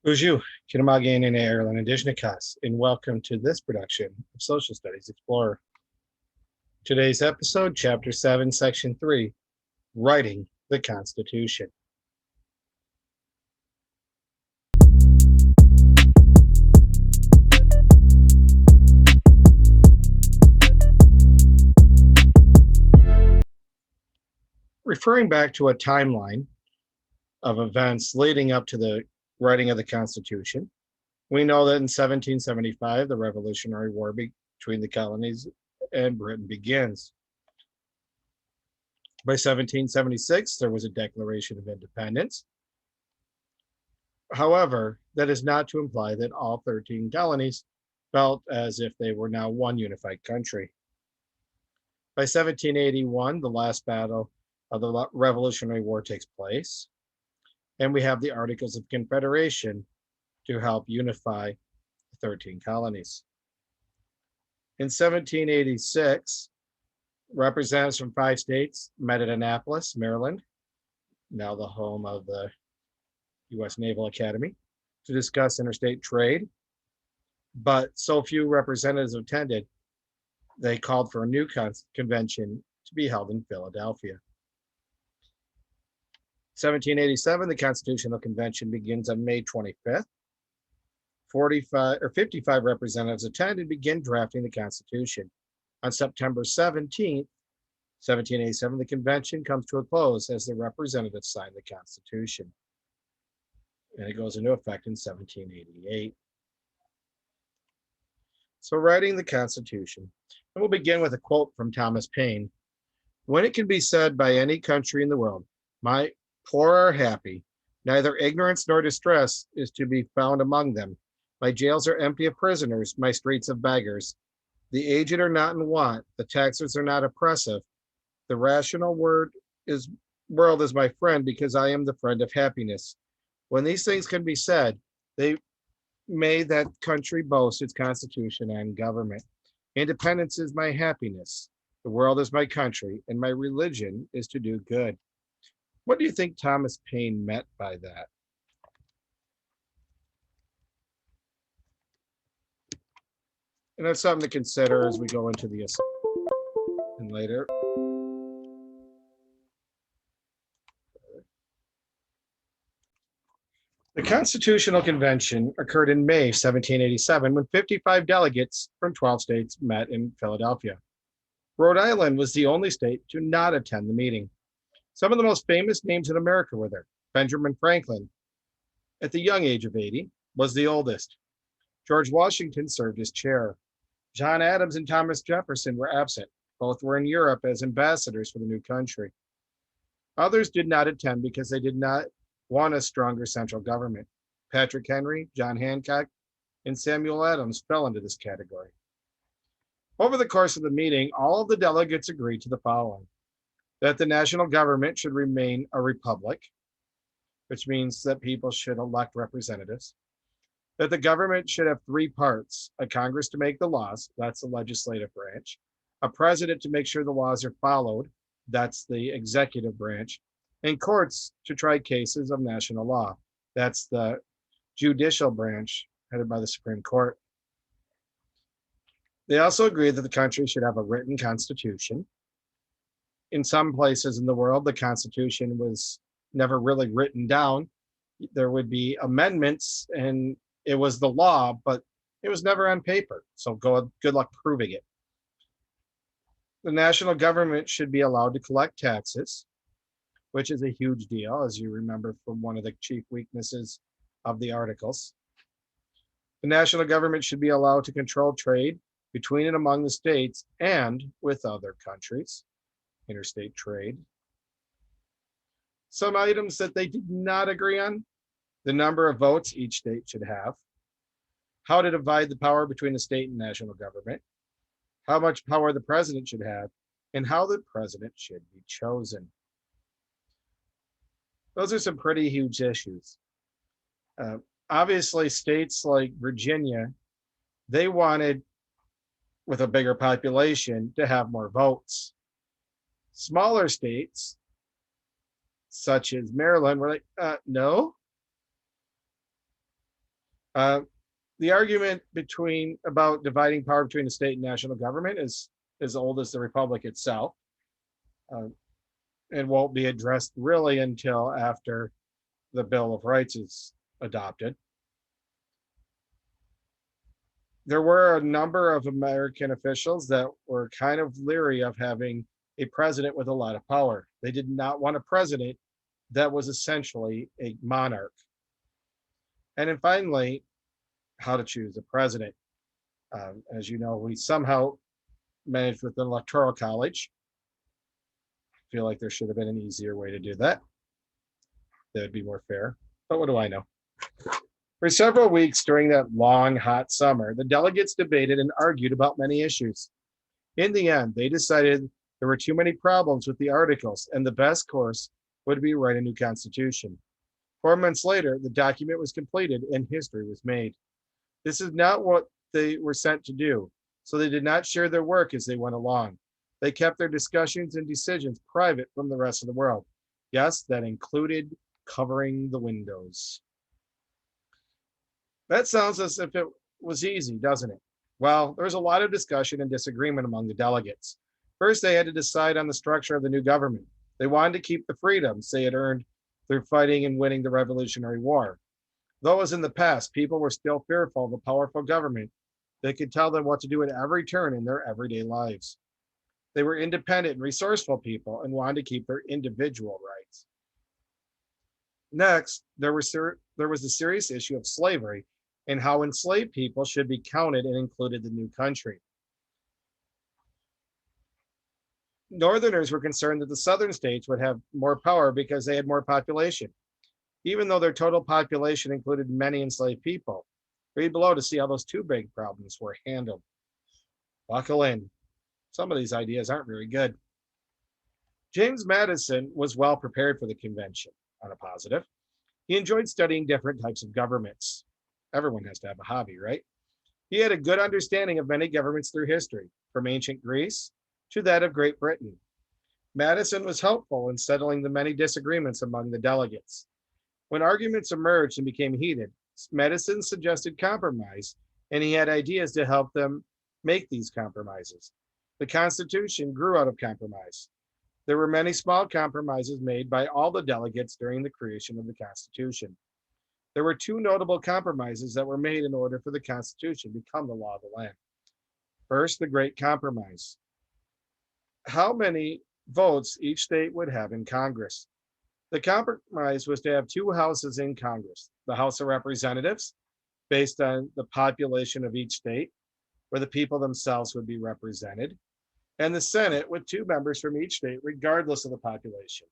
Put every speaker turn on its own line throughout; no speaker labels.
Bonjour, Kinamagin and Ireland Indigenous, and welcome to this production of Social Studies Explorer. Today's episode, Chapter 7, Section 3, Writing the Constitution. Referring back to a timeline of events leading up to the writing of the Constitution, we know that in 1775, the Revolutionary War between the colonies and Britain begins. By 1776, there was a Declaration of Independence. However, that is not to imply that all 13 colonies felt as if they were now one unified country. By 1781, the last battle of the Revolutionary War takes place, and we have the Articles of Confederation to help unify the 13 colonies. In 1786, representatives from 5 states met at Annapolis, Maryland, now the home of the U.S. Naval Academy, to discuss interstate trade. But so few representatives attended, they called for a new convention to be held in Philadelphia. 1787, the Constitutional Convention begins on May 25th. 55 representatives attend and begin drafting the Constitution. On September 17th, 1787, the convention comes to a close as the representatives sign the Constitution. And it goes into effect in 1788. So writing the Constitution. And we'll begin with a quote from Thomas Paine. "When it can be said by any country in the world, my poor are happy, neither ignorance nor distress is to be found among them. My jails are empty of prisoners, my streets of beggars. The aged are not in want, the taxes are not oppressive. The rational world is my friend because I am the friend of happiness. When these things can be said, they may that country boast its constitution and government. Independence is my happiness. The world is my country, and my religion is to do good." What do you think Thomas Paine meant by that? And that's something to consider as we go into the and later. The Constitutional Convention occurred in May 1787 when 55 delegates from 12 states met in Philadelphia. Rhode Island was the only state to not attend the meeting. Some of the most famous names in America were there. Benjamin Franklin, at the young age of 80, was the oldest. George Washington served as chair. John Adams and Thomas Jefferson were absent. Both were in Europe as ambassadors for the new country. Others did not attend because they did not want a stronger central government. Patrick Henry, John Hancock, and Samuel Adams fell into this category. Over the course of the meeting, all of the delegates agreed to the following: that the national government should remain a republic, which means that people should elect representatives, that the government should have 3 parts: a Congress to make the laws, that's the legislative branch, a president to make sure the laws are followed, that's the executive branch, and courts to try cases of national law, that's the judicial branch headed by the Supreme Court. They also agreed that the country should have a written constitution. In some places in the world, the Constitution was never really written down. There would be amendments and it was the law, but it was never on paper. So good luck proving it. The national government should be allowed to collect taxes, which is a huge deal, as you remember from one of the chief weaknesses of the Articles. The national government should be allowed to control trade between and among the states and with other countries, interstate trade. Some items that they did not agree on: the number of votes each state should have, how to divide the power between the state and national government, how much power the president should have, and how the president should be chosen. Those are some pretty huge issues. Obviously, states like Virginia, they wanted, with a bigger population, to have more votes. Smaller states, such as Maryland, were like, no. Uh, the argument between about dividing power between the state and national government is as old as the republic itself, uh, and won't be addressed really until after the Bill of Rights is adopted. There were a number of American officials that were kind of leery of having a president with a lot of power. They did not want a president that was essentially a monarch. And then finally, how to choose a president. As you know, we somehow managed with the Electoral College. I feel like there should have been an easier way to do that. That would be more fair. But what do I know? For several weeks during that long, hot summer, the delegates debated and argued about many issues. In the end, they decided there were too many problems with the articles, and the best course would be write a new constitution. 4 months later, the document was completed and history was made. This is not what they were sent to do, so they did not share their work as they went along. They kept their discussions and decisions private from the rest of the world. Yes, that included covering the windows. That sounds as if it was easy, doesn't it? Well, there was a lot of discussion and disagreement among the delegates. First, they had to decide on the structure of the new government. They wanted to keep the freedoms they had earned through fighting and winning the Revolutionary War. Though, as in the past, people were still fearful of a powerful government that could tell them what to do at every turn in their everyday lives. They were independent and resourceful people and wanted to keep their individual rights. Next, there was the serious issue of slavery and how enslaved people should be counted and included in the new country. Northerners were concerned that the southern states would have more power because they had more population, even though their total population included many enslaved people. Read below to see how those two big problems were handled. Buckle in. Some of these ideas aren't very good. James Madison was well prepared for the convention, on a positive. He enjoyed studying different types of governments. Everyone has to have a hobby, right? He had a good understanding of many governments through history, from ancient Greece to that of Great Britain. Madison was helpful in settling the many disagreements among the delegates. When arguments emerged and became heated, Madison suggested compromise, and he had ideas to help them make these compromises. The Constitution grew out of compromise. There were many small compromises made by all the delegates during the creation of the Constitution. There were two notable compromises that were made in order for the Constitution to become the law of the land. First, the Great Compromise. How many votes each state would have in Congress. The compromise was to have two houses in Congress, the House of Representatives, based on the population of each state, where the people themselves would be represented, and the Senate with two members from each state, regardless of the population,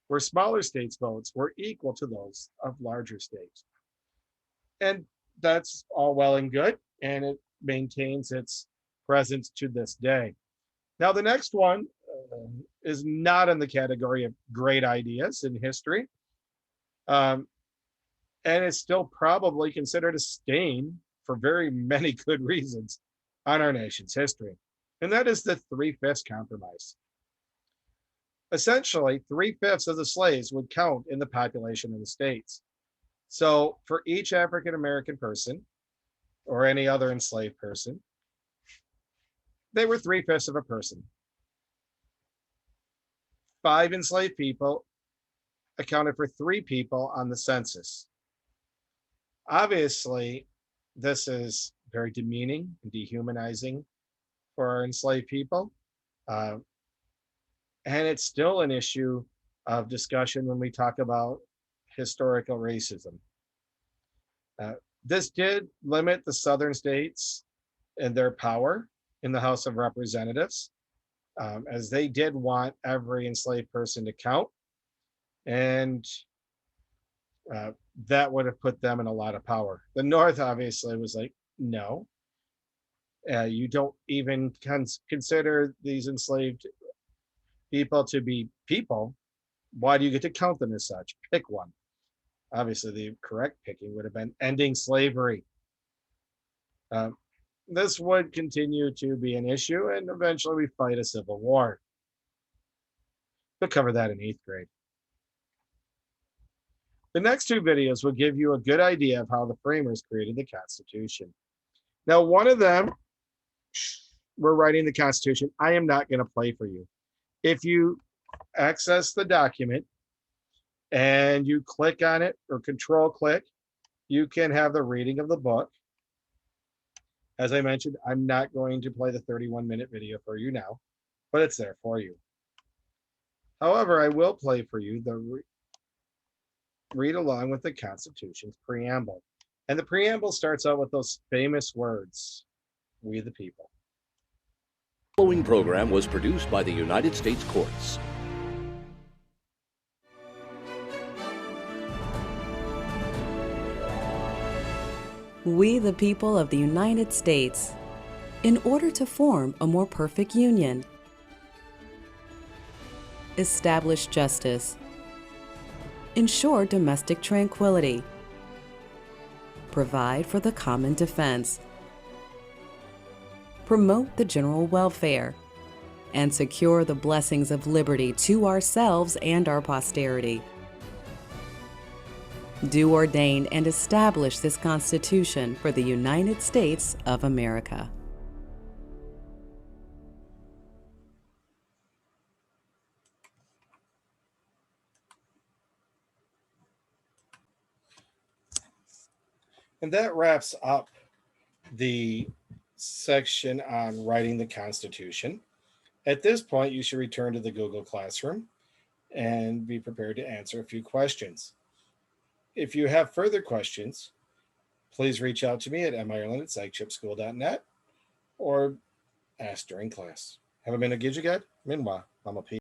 where smaller states' votes were equal to those of larger states. And that's all well and good, and it maintains its presence to this day. Now, the next one is not in the category of great ideas in history, and it's still probably considered a stain for very many good reasons on our nation's history. And that is the 3/5 compromise. Essentially, 3/5 of the slaves would count in the population of the states. So for each African American person or any other enslaved person, they were 3/5 of a person. 5 enslaved people accounted for 3 people on the census. Obviously, this is very demeaning and dehumanizing for our enslaved people. Uh, and it's still an issue of discussion when we talk about historical racism. Uh, this did limit the southern states and their power in the House of Representatives, as they did want every enslaved person to count. And that would have put them in a lot of power. The North obviously was like, no, you don't even consider these enslaved people to be people. Why do you get to count them as such? Pick one. Obviously, the correct picking would have been ending slavery. This would continue to be an issue, and eventually we fight a civil war. We'll cover that in 8th grade. The next two videos will give you a good idea of how the framers created the Constitution. Now, one of them, we're writing the Constitution. I am not going to play for you. If you access the document and you click on it or control click, you can have the reading of the book. As I mentioned, I'm not going to play the 31-minute video for you now, but it's there for you. However, I will play for you the read along with the Constitution's preamble. And the preamble starts out with those famous words, "We the people."
The following program was produced by the United States Courts.
We, the people of the United States, in order to form a more perfect union, establish justice, ensure domestic tranquility, provide for the common defense, promote the general welfare, and secure the blessings of liberty to ourselves and our posterity. Do ordain and establish this Constitution for the United States of America.
And that wraps up the section on writing the Constitution. At this point, you should return to the Google Classroom and be prepared to answer a few questions. If you have further questions, please reach out to me at mireland@sagchipschool.net or ask during class. Have a minute, Gidjagad. Minwa, Mama P.